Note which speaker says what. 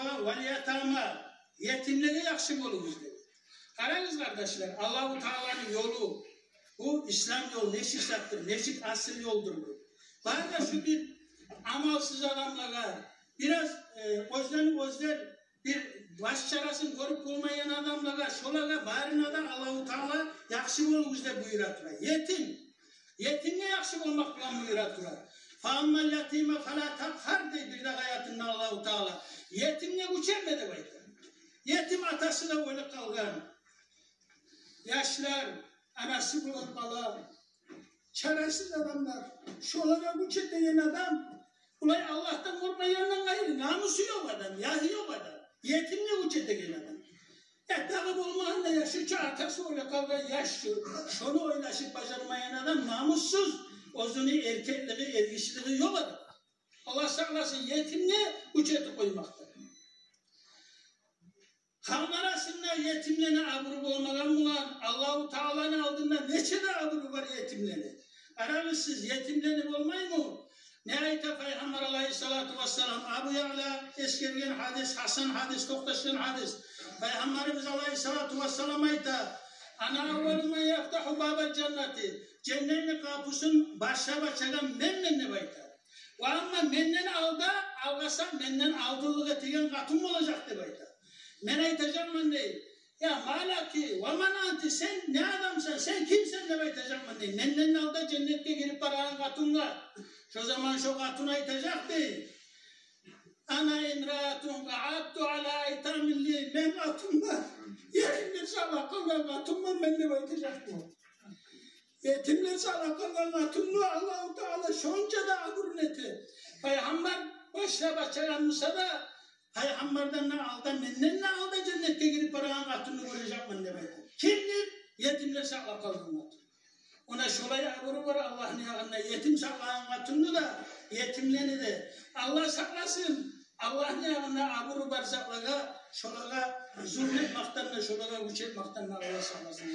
Speaker 1: kurba vel yetama. Yetimlere yakşı olunuz dedi. Kararız kardeşler, Allah-u Teala'nın yolu, bu İslam yolu, neşisattır, neşit asıl yoldur bu. Bari da şu bir amalsız adamlara, biraz özler bir baş çarasını korup bulmayan adamlara, şolaga, barına da Allah-u Teala yakşı olunuz de buyuratlar. Yetimle yakşı olmak bilen buyuratlar. فَاَمَّا الْيَتِيمَ فَلَا تَقْهَرْ diye bir de hayatında Allah-u Teala. Yetimle uçermedi bayta. Yetim atası da öyle kalgan. Yaşlar, anası bulan kalan. Çaresiz adamlar. Şolara uçer diyen adam. Ulay Allah'tan korkmayandan gayrı. Namusu yok adam, yahi yok adam. Yetimle uçer diyen adam. Takip olmayan da yaşıyor. Atası öyle kalgan yaşlı. Şunu oynaşıp başarmayan adam namussuz. Ozunu erkekliği, ergişliği yok adam. Allah saklasın yetimle uçeti koymakta. Halk arasında yetimlerine aburu olmadan mı Allah-u Teala'nın aldığında neçe de aburu var yetimlerine. Aranızsız yetimlerine olmayı mı? Ne ayette Peygamber aleyhissalatu vesselam Abu Ya'la eskergen hadis, Hasan hadis, Toktaş'ın hadis. Peygamberimiz aleyhissalatu vesselam ayette ana avvaluma yaftahu babel cenneti. Cennetin kapısının başlayan menne baytar. O ama mennen algasam mennen aldığılığı etigen katım olacaktı baytar. Men aytacağım ben değil. Ya malaki, vaman anti sen ne adamsan, sen kimsen de baytacağım ben değil. Mennen alda cennette girip parağın katunla. Şu zaman şu katun aytacaktı. Ana imraatun ka'attu ala itamilli men katunla. Yetimler sabah kalkan katunla menne baytacaktı. Yetimler sabah kalkan katunla Allah-u Teala şonca da agurneti. Peygamber başla başlayanmışsa da Peygamberden ne aldı, menden ne aldı cennette girip parağın katını vuracak mı demek. Kimdir? Yetimler sakla kaldılar. Ona şolaya aguru var Allah'ın yanında. Yetim saklayın katını da, yetimlerini de. Allah saklasın. Allah'ın yanında aguru var saklaga, şolaga zulmetmaktan da, şolaga uçetmaktan da Allah saklasın.